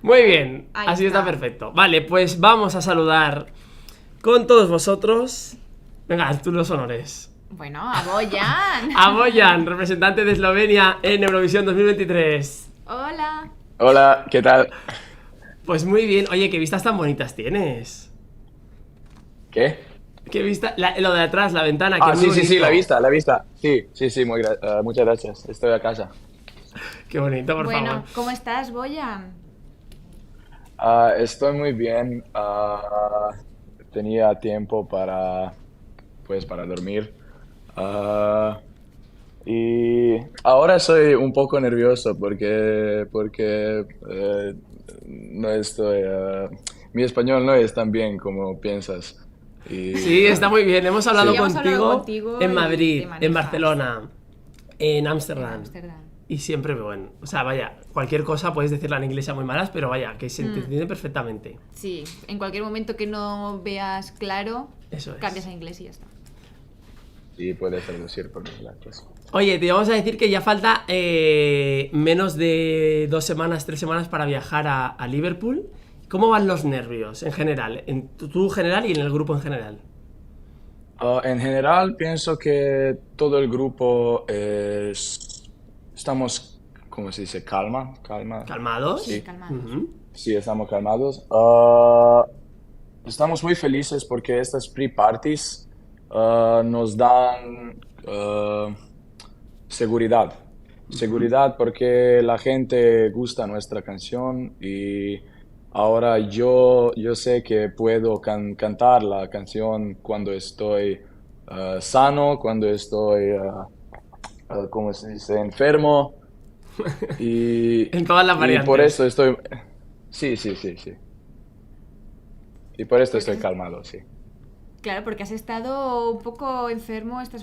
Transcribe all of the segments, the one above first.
Muy bien, Ahí así está está. perfecto. Vale, pues vamos a saludar con todos vosotros. Venga, haz tú los honores. Bueno, a Boyan. A Boyan, representante de Eslovenia en Eurovisión 2023. Hola. Hola, ¿qué tal? Pues muy bien. Oye, qué vistas tan bonitas tienes. ¿Qué? Qué vista, lo de atrás, la ventana, que es muy Sí, sí, sí, la bonito. vista, la vista. Sí, sí, sí, muchas gracias. Estoy a casa. Qué bonito, por favor. Bueno, ¿cómo estás, Boyan? Estoy muy bien. Tenía tiempo para dormir. Ah, y ahora soy un poco nervioso porque no estoy, mi español no es tan bien como piensas. Y Sí, está muy bien. Hemos Sí, hablado sí, hemos hablado contigo contigo en y te Madrid, en manejas Barcelona, en en Ámsterdam. Ámsterdam. Y siempre, bueno, o sea, vaya, cualquier cosa puedes decirla en inglés a muy malas, pero vaya, que se te entiende perfectamente. Sí, en cualquier momento que no veas claro, Eso cambias es. a inglés y ya está. sí, puedes traducir por mis lados. Oye, te vamos a decir que ya falta menos de 2 semanas, 3 semanas para viajar a Liverpool. ¿Cómo van los nervios en general? En tu general y en el grupo en general. En general, pienso que todo el grupo estamos, ¿cómo se dice? Calma. Sí, ¿Calmados? Sí, calmados. Ujú. sí, estamos calmados. Estamos muy felices porque estas pre-parties nos dan seguridad. Seguridad porque la gente gusta nuestra canción y ahora yo sé que puedo cantar la canción cuando estoy sano, cuando estoy, ¿cómo se dice?, enfermo En todas las y por variantes. eso estoy, sí, sí, sí, sí. Y por esto Porque estoy calmado, sí. claro, porque has estado un poco enfermo esta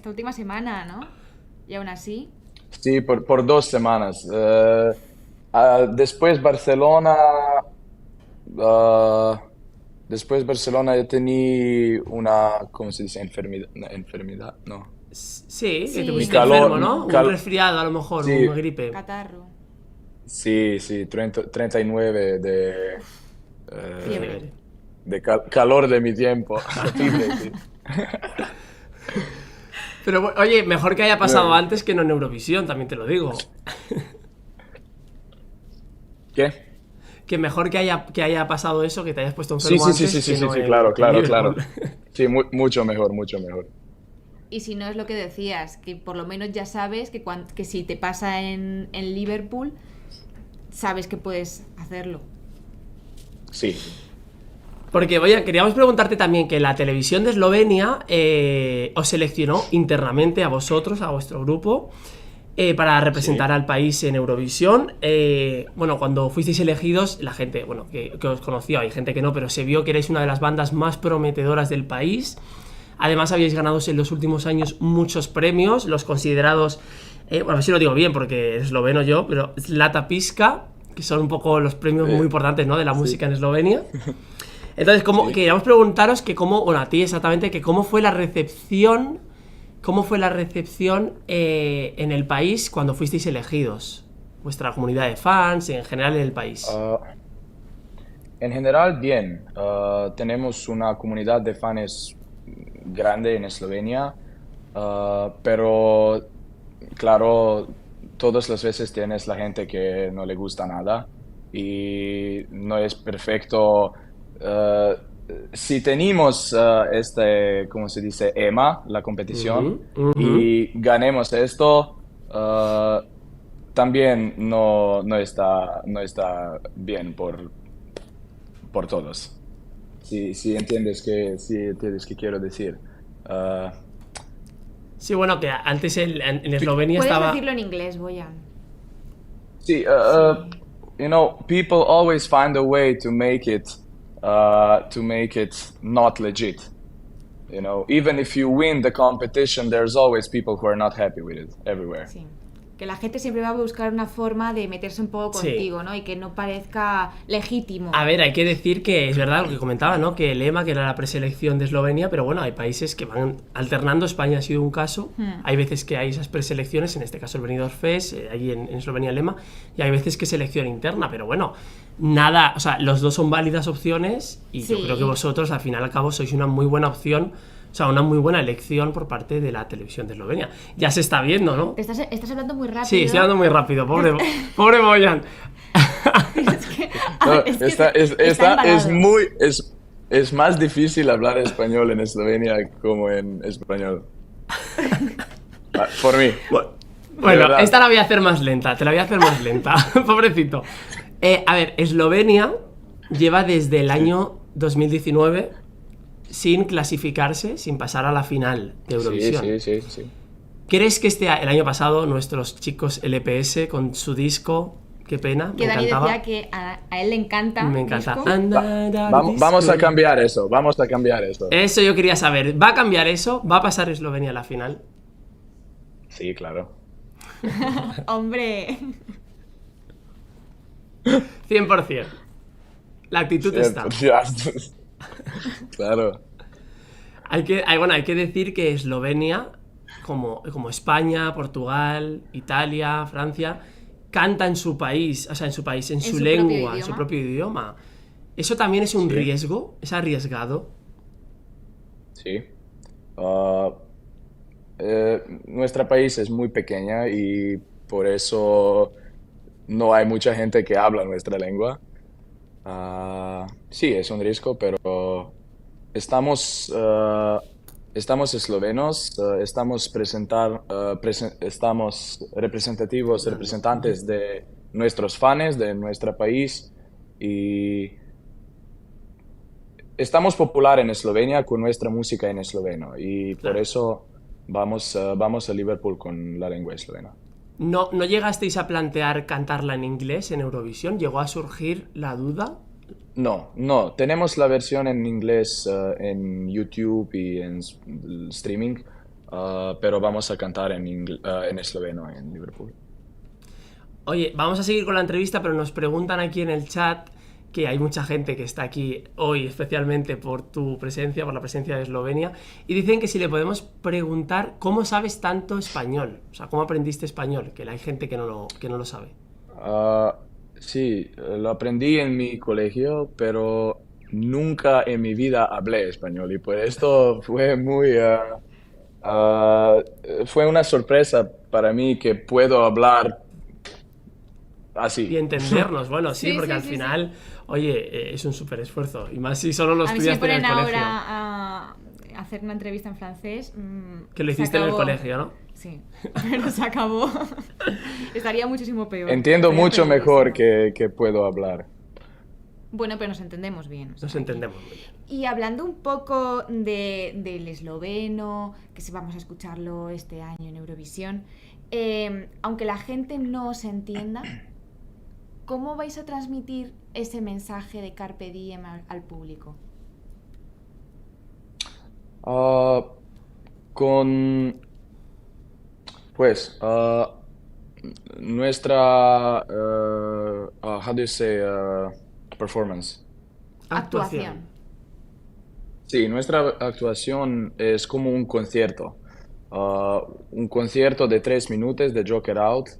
última semana, ¿no? Y aún así. Sí, por 2 semanas. Después Barcelona, ah, después Barcelona yo tenía una, ¿cómo se dice? Enfermedad, no. Sí, que te Sí, Mi pusiste enfermo, calor, ¿no? Un resfriado, a lo mejor, sí, una gripe. catarro, sí, sí, 39 fiebre. Fiebre. de calor de mi tiempo. Fiebre, sí. Pero oye, mejor que haya pasado Luego, antes que no en Eurovisión, también te lo digo. ¿qué? Que mejor que haya pasado eso, que te hayas puesto Sí, enfermo sí, sí, antes sí, sí, que sí, no sí, en, claro, en claro, Liverpool. claro. Sí, mucho mejor, mucho mejor. Y si no es lo que decías, que por lo menos ya sabes que si te pasa en Liverpool, sabes que puedes hacerlo. Sí. Porque, oye, queríamos preguntarte también que la televisión de Eslovenia os seleccionó internamente a vosotros, a vuestro grupo, para representar Sí. al país en Eurovisión. Bueno, cuando fuisteis elegidos, la gente, bueno, que os conoció, hay gente que no, pero se vio que erais una de las bandas más prometedoras del país. Además, habéis ganado en los últimos años muchos premios, los considerados, bueno, a ver si lo digo bien porque esloveno yo, pero Zlata Piska, que son un poco los premios muy Eh, importantes, ¿no?, de la sí. música en Eslovenia. Entonces, Sí. queríamos preguntaros que cómo, bueno, a ti exactamente, que cómo fue la recepción en el país cuando fuisteis elegidos, vuestra comunidad de fans, en general en el país. Ah, en general, bien. Tenemos una comunidad de fans grande en Eslovenia, pero claro, todas las veces tienes la gente que no le gusta nada y no es perfecto. Ah, si tenemos ¿cómo se dice? EMA, la competición, Ujú, ujú. y ganemos esto, ah, también no está bien por todos. Si entiendes qué quiero decir. Ah, Sí, bueno, que antes en pi- Eslovenia Puedes estaba. decirlo en inglés, Boyan. sí, Sí. people always find a way to make it not legit. Even if you win the competition, there's always people who are not happy with it everywhere. Sí. Que la gente siempre va a buscar una forma de meterse un poco Sí. contigo, ¿no? Y que no parezca legítimo. A ver, hay que decir que es verdad lo que comentaba, ¿no? Que el EMA, que era la preselección de Eslovenia, pero bueno, hay países que van alternando. España ha sido un caso. Hay veces que hay esas preselecciones, en este caso el Benidorm Fest, allí en Eslovenia el EMA, y hay veces que selección interna, pero bueno, nada, o sea, los dos son válidas opciones y yo Sí. creo que vosotros, al final y al cabo, sois una muy buena opción, o sea, una muy buena elección por parte de la televisión de Eslovenia. Ya se está viendo, ¿no? Estás hablando muy rápido. Sí, estoy hablando muy rápido, pobre Boyan. Es que, No, es que esta está es embalado. es más difícil hablar español en Eslovenia como en español. Por mí. Bueno, verdad. esta la voy a hacer más lenta, te la voy a hacer más lenta, pobrecito. A ver, Eslovenia lleva desde el año 2019 sin clasificarse, sin pasar a la final de Eurovisión. Sí. ¿Crees que el año pasado nuestros chicos LPS con su disco, qué pena, Que me Dani encantaba? decía que a él le encanta. Me encanta. disco. Vamos a cambiar eso, vamos a cambiar eso. Eso yo quería saber. ¿Va a cambiar eso? ¿Va a pasar Eslovenia a la final? Sí, claro. Hombre. 100%. La actitud está. Claro. Hay que decir que Eslovenia, como España, Portugal, Italia, Francia, canta en su país, o sea, en su país, en su su lengua, propio en su idioma. propio idioma. Eso también es un Sí. riesgo, es arriesgado. Sí. Ah, nuestro país es muy pequeña y por eso no hay mucha gente que habla nuestra lengua. Sí, es un riesgo, pero estamos eslovenos, estamos representantes de nuestros fans, de nuestro país y estamos popular en Eslovenia con nuestra música en esloveno y por Claro. eso vamos a Liverpool con la lengua eslovena. ¿No llegasteis a plantear cantarla en inglés en Eurovisión? ¿Llegó a surgir la duda? No, tenemos la versión en inglés en YouTube y en streaming, pero vamos a cantar en esloveno en Liverpool. Oye, vamos a seguir con la entrevista, pero nos preguntan aquí en el chat que hay mucha gente que está aquí hoy especialmente por tu presencia, por la presencia de Eslovenia, y dicen que si le podemos preguntar cómo sabes tanto español, o sea, cómo aprendiste español, que hay gente que no lo sabe. Sí, lo aprendí en mi colegio, pero nunca en mi vida hablé español y por esto fue una sorpresa para mí que puedo hablar Y así. entendernos, bueno, sí, Sí, porque sí, al sí, final, oye, es un súper esfuerzo, y más si solo lo A mí si me estudiaste en el ponen colegio, ahora a hacer una entrevista en francés. que lo se hiciste en el acabó. colegio, ¿no? Sí, pero se acabó. Estaría muchísimo peor. Entiendo Estaría mucho mejor peorísimo. que puedo hablar. Bueno, pero nos entendemos bien. o sea, Nos que- entendemos muy bien. Y hablando un poco del esloveno, que sí vamos a escucharlo este año en Eurovisión, aunque la gente no os entienda, ¿cómo vais a transmitir ese mensaje de Carpe Diem al público? Ah, con, pues, nuestra, how do you say, performance? Actuación. Sí, nuestra actuación es como un concierto de 3 minutos de Joker Out.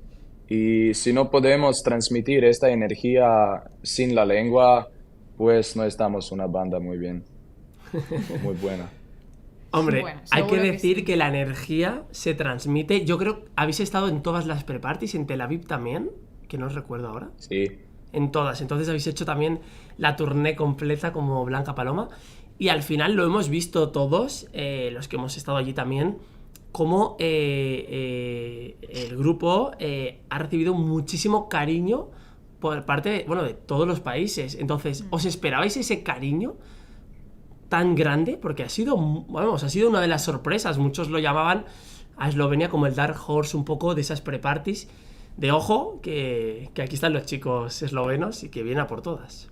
Y si no podemos transmitir esta energía sin la lengua, pues no estamos una banda muy bien, muy buena. Hombre, Bueno, hay que seguro que decir sí. que la energía se transmite. Yo creo que habéis estado en todas las pre-parties, en Tel Aviv también, que no os recuerdo ahora. Sí, En todas. Entonces habéis hecho también la tournée completa como Blanca Paloma. Y al final lo hemos visto todos, los que hemos estado allí también, cómo el grupo ha recibido muchísimo cariño por parte de todos los países. Entonces, ¿os esperabais ese cariño tan grande? Porque ha sido una de las sorpresas. Muchos lo llamaban a Eslovenia como el Dark Horse un poco de esas pre-parties. De ojo, que aquí están los chicos eslovenos y que vienen a por todas.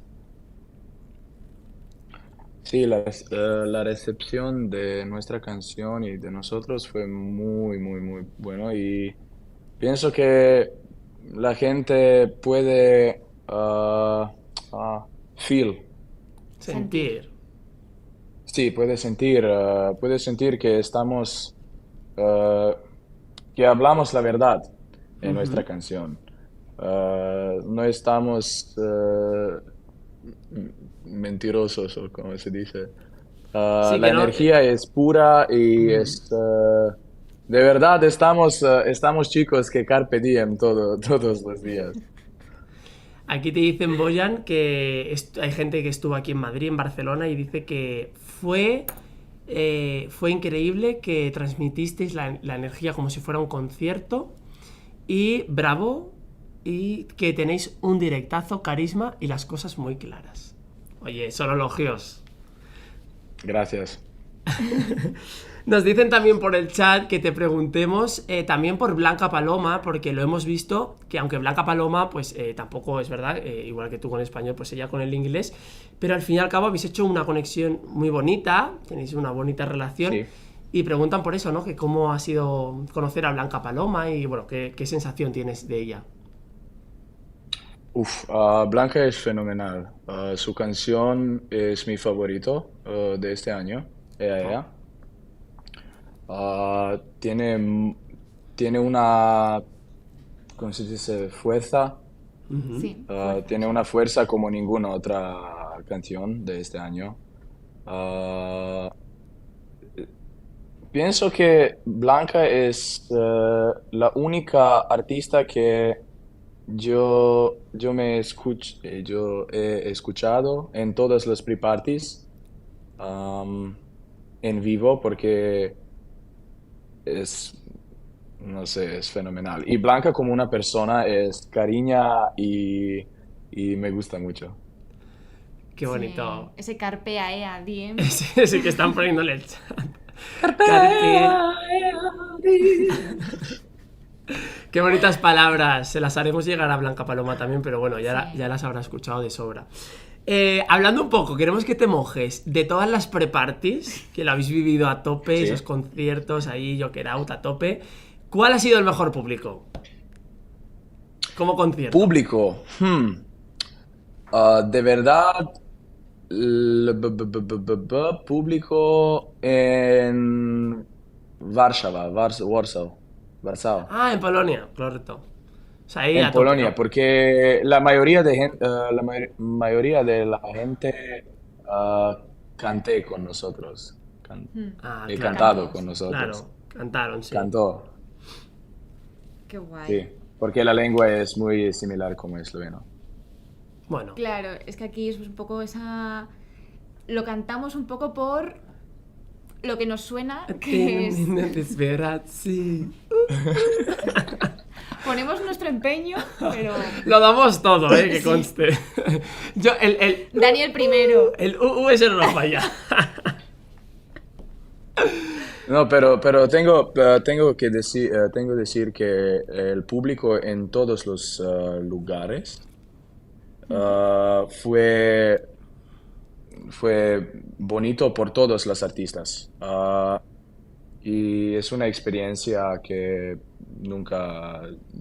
sí, la recepción de nuestra canción y de nosotros fue muy, muy, muy bueno y Pienso que la gente puede feel, Sentir. Sentir. sí, puede sentir que uh, que hablamos la verdad en nuestra Ujú. canción. No estamos mentirosos o como se dice. Sí, La que no. energía es pura y Ujú. es de verdad estamos chicos que carpe diem todos los días. Aquí te dicen, Boyan, que hay gente que estuvo aquí en Madrid, en Barcelona, y dice que fue increíble, que transmitisteis la energía como si fuera un concierto. Y bravo, y que tenéis un directazo, carisma y las cosas muy claras. Oye, son elogios. Gracias. Nos dicen también por el chat que te preguntemos también por Blanca Paloma, porque lo hemos visto que aunque Blanca Paloma, pues tampoco es verdad, igual que tú con español, pues ella con el inglés, pero al fin y al cabo habéis hecho una conexión muy bonita, tenéis una bonita relación, Sí. y preguntan por eso, ¿no? Que cómo ha sido conocer a Blanca Paloma y bueno, qué sensación tienes de ella. Blanca es fenomenal. Su canción es mi favorito de este año. Oh. Ella. Ah, tiene una, ¿cómo se dice? Fuerza. Ujú. Sí, fuerza, Tiene sí. una fuerza como ninguna otra canción de este año. Ah, Pienso que Blanca es la única artista que yo he escuchado en todas las pre-parties um, en vivo porque es, no sé, es fenomenal. Y Blanca como una persona es cariña y me gusta mucho. Qué bonito. Ese carpea, diem. Ese que están poniéndole el chat. Carpe. Qué bonitas palabras. Se las haremos llegar a Blanca Paloma también, pero bueno, ya Sí. las habrá escuchado de sobra. Hablando un poco, queremos que te mojes de todas las pre-parties, que lo habéis vivido a tope, esos Sí. conciertos ahí, Joker Out a tope. ¿Cuál ha sido el mejor público? Como concierto. Público. De verdad, público en Warsaw, Ah, en Polonia, correcto. O sea, ahí en a tope, ¿no? Polonia, porque la mayoría mayoría de la gente ah, canté con nosotros, Mm. Ah, he claro. cantado con Cantó. nosotros, Claro, cantaron, sí. cantó, Qué guay. sí, porque la lengua es muy similar como esloveno. Bueno. Claro, es que aquí es un poco esa... Lo cantamos un poco por lo que nos suena, que es... Sí. Ponemos nuestro empeño, pero... Lo damos todo, que Sí. conste. Yo, Daniel primero. el ese no falla. No, pero tengo que decir que el público en todos los lugares fue bonito por todos los artistas. Y es una experiencia que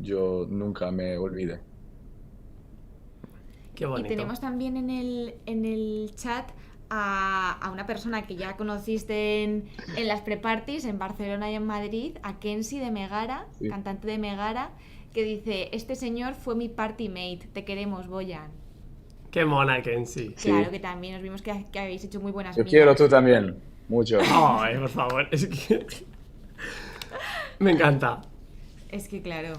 yo nunca me olvidé. Qué Y bonito. tenemos también en el chat a una persona que ya conociste en las pre-parties en Barcelona y en Madrid, a Kenzie de Megara, Sí. cantante de Megara, que dice, este señor fue mi party mate, te queremos, Boyan. Qué mona, Kenzie. Sí. Claro que también nos vimos que habéis hecho muy buenas Yo quiero migas. tú también, mucho. Ay, por favor, es que. Me encanta. Es que claro,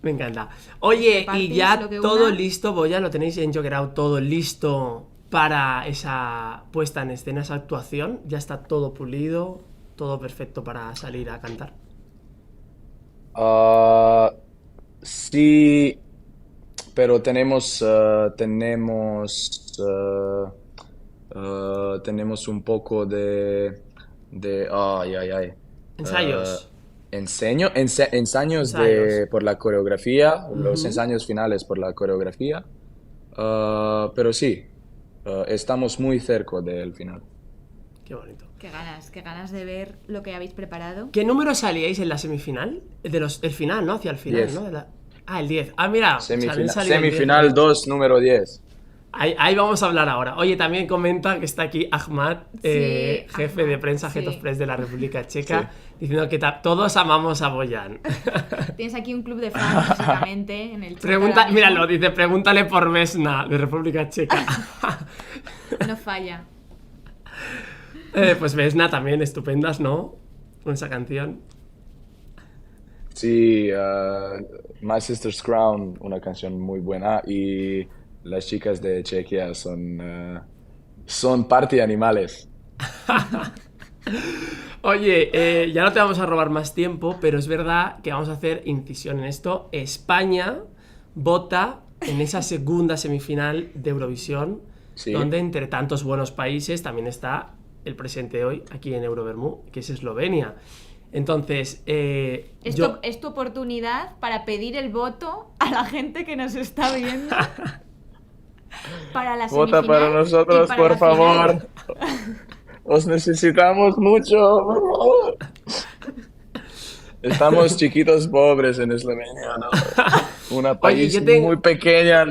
Me encanta. Oye, y Pre-parties, ya lo que todo una- listo, Boya, lo tenéis en Joker Out, todo listo para esa puesta en escena, esa actuación. Ya está todo pulido, todo perfecto para salir a cantar. Ah, sí, pero tenemos un poco ay, ay, ay. Eh, Ensayos. Ensayos Ensayos. por la coreografía, los Ujú. ensayos finales por la coreografía. Pero sí, estamos muy cerca del final. Qué bonito. Qué ganas de ver lo que habéis preparado. ¿Qué número salíais en la semifinal? El final, ¿no? Hacia el final, 10. ¿no? El 10. Ah, mira. Semifinal, salió el 10, semifinal ¿no? 2, número 10. Ahí vamos a hablar ahora. Oye, también comenta que está aquí Ahmad, Sí, jefe Ahmad, de prensa, sí. Head of Press de la República Checa, Sí. diciendo que todos amamos a Boyan. Tienes aquí un club de fans, básicamente, en el chat. ahora mismo. Míralo, dice, pregúntale por Vesna, de República Checa. No falla. Pues Vesna también, estupendas, ¿no? Con esa canción. Sí, My Sister's Crown, una canción muy buena. Y las chicas de Chequia son parte animales. Oye, ya no te vamos a robar más tiempo, pero es verdad que vamos a hacer incisión en esto. España vota en esa segunda semifinal de Eurovisión, Sí. donde entre tantos buenos países también está el presente de hoy aquí en Eurovermú, que es Eslovenia. Entonces, Esto es tu oportunidad para pedir el voto a la gente que nos está viendo. Para la Vota semifinal para y nosotros, para por la final. favor. Os necesitamos mucho, por favor. Estamos chiquitos pobres en Eslovenia, ¿no? Una país yo tengo- muy pequeña.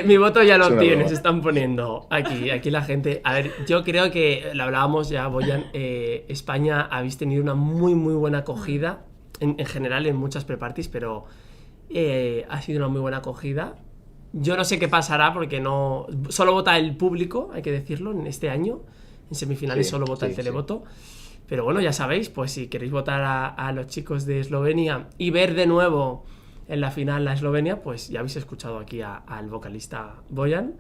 Mi voto ya Es lo una tienes, broma. están poniendo aquí la gente. A ver, yo creo que lo hablábamos ya, Boyan. España habéis tenido una muy buena acogida, en general en muchas pre-parties, pero ha sido una muy buena acogida. Yo no sé qué pasará porque no. Solo vota el público, hay que decirlo, en este año. En semifinales Sí, solo vota el sí, televoto. Pero bueno, ya sabéis, pues si queréis votar a los chicos de Eslovenia y ver de nuevo en la final a Eslovenia, pues ya habéis escuchado aquí al vocalista Boyan.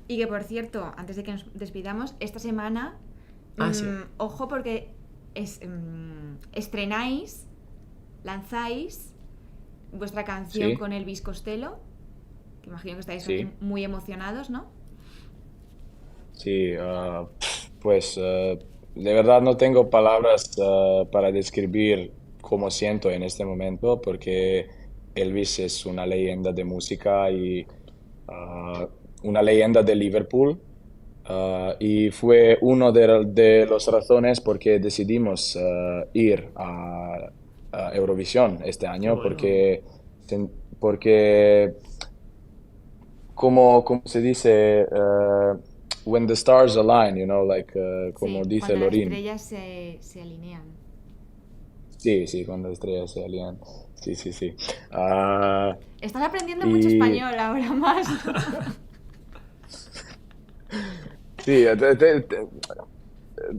Y que, por cierto, antes de que nos despidamos, esta semana, Sí. ojo porque estrenáis, lanzáis vuestra canción Sí. con Elvis Costello, que imagino que estáis Sí. muy emocionados, ¿no? Sí, pues de verdad no tengo palabras para describir cómo siento en este momento, porque Elvis es una leyenda de música y una leyenda de Liverpool. Y fue uno de las razones por qué decidimos ir a Eurovisión este año, Bueno. porque como se dice, when the stars align, como Sí, dice cuando Lorin. las estrellas se alinean. Sí, cuando las estrellas se alinean. Sí. Ah, Estás aprendiendo mucho y- español ahora más. sí,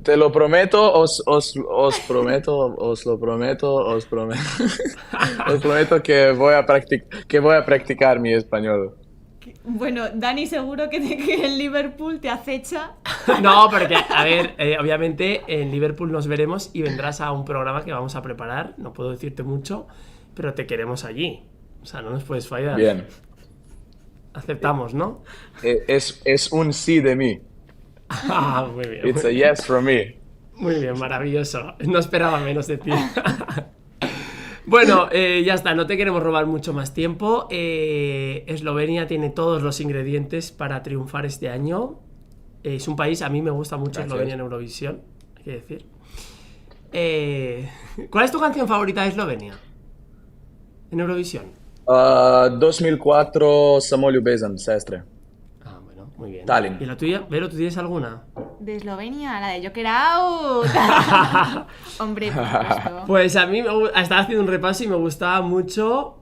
te lo prometo, os prometo, os lo prometo, os prometo que voy a practicar mi español. Bueno, Dani seguro que en Liverpool te acecha. No, porque, a ver, obviamente en Liverpool nos veremos y vendrás a un programa que vamos a preparar. No puedo decirte mucho, pero te queremos allí. O sea, no nos puedes fallar. Bien, Aceptamos, ¿no? es un sí de mí. Ah, muy bien. It's a yes from me. Muy bien, maravilloso. No esperaba menos de ti. Bueno, ya está, no te queremos robar mucho más tiempo. Eslovenia tiene todos los ingredientes para triunfar este año. Es un país, a mí me gusta mucho Gracias. Eslovenia en Eurovisión, hay que decir. ¿Cuál es tu canción favorita de Eslovenia? En Eurovisión. 2004, Samo ljubezen, sestre. Ah, bueno, muy bien. Tallinn. ¿Y la tuya? Vero, ¿tú tienes alguna? De Eslovenia, la de Joker Out. Hombre, por supuesto. Pues a mí estaba haciendo un repaso y me gustaba mucho.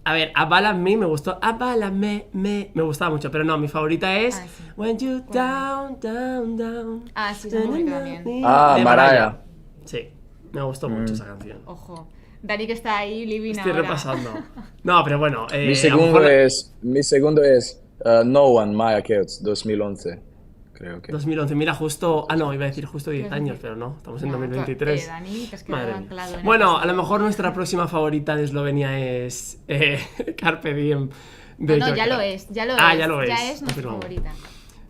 A ver, Abálame me gustó. Abálame, me gustaba mucho, pero no, mi favorita es Ah, sí. When You Down, Down, Down. Ah, sí, esa es muy bonita también. Ah, De Mariah. Sí, me gustó mucho esa canción. Ojo. Dani que está ahí living Estoy ahora. repasando. No, pero bueno. Mi a lo segundo mejor- es No One, Maya Keots, 2011, creo que. 2011, mira, justo. Ah, no, iba a decir justo 10 Ibas a años, decir- pero no, estamos en No, 2023. Dani, te has quedado Madre mía. anclado en el Bueno, pasado. a lo mejor nuestra próxima favorita de Eslovenia es Carpe Diem. De No, ya Joker. lo es, ya lo Ah, es. ya lo es. Ya es nuestra Confirmamos. favorita.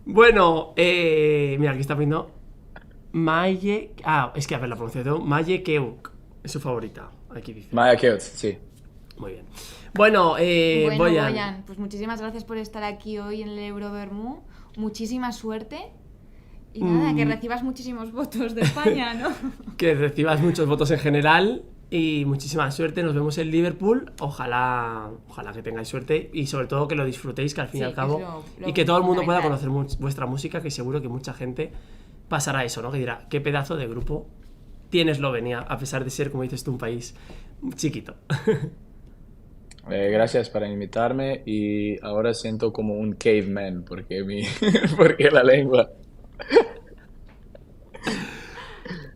Bueno, mira, aquí está poniendo Maye. Ah, es que a ver la pronunciación. Maye Keuk es su favorita. Aquí dice. Maya Keots, sí. Muy bien. Bueno, Bueno, Boyan. Boyan, pues muchísimas gracias por estar aquí hoy en el Eurovermú. muchísima suerte y nada, que recibas muchísimos votos de España, ¿no? Que recibas muchos votos en general y muchísima suerte. Nos vemos en Liverpool. Ojalá que tengáis suerte y sobre todo que lo disfrutéis, que al fin y al cabo y que todo el mundo pueda conocer vuestra música, que seguro que mucha gente pasará eso, ¿no? Que dirá, qué pedazo de grupo tiene Eslovenia, a pesar de ser, como dices tú, un país chiquito. Gracias por invitarme y ahora siento como un caveman porque porque la lengua.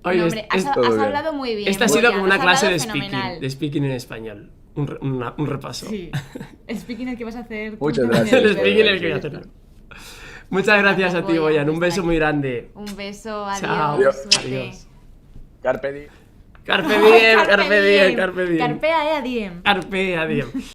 Oye, No, hombre, has hablado muy bien. Esta ha sido como una has clase hablado de fenomenal. speaking en español. Un repaso. Sí, el speaking el que vas a hacer. Muchas tú gracias. también. El speaking el que voy a hacer. Muchas gracias a ti, Boyan. Un beso muy grande. Un beso, adiós. Chao. Suerte. Adiós. Carpe diem. Carpe diem, carpe diem, diem. carpe diem. Carpea diem. Carpe diem.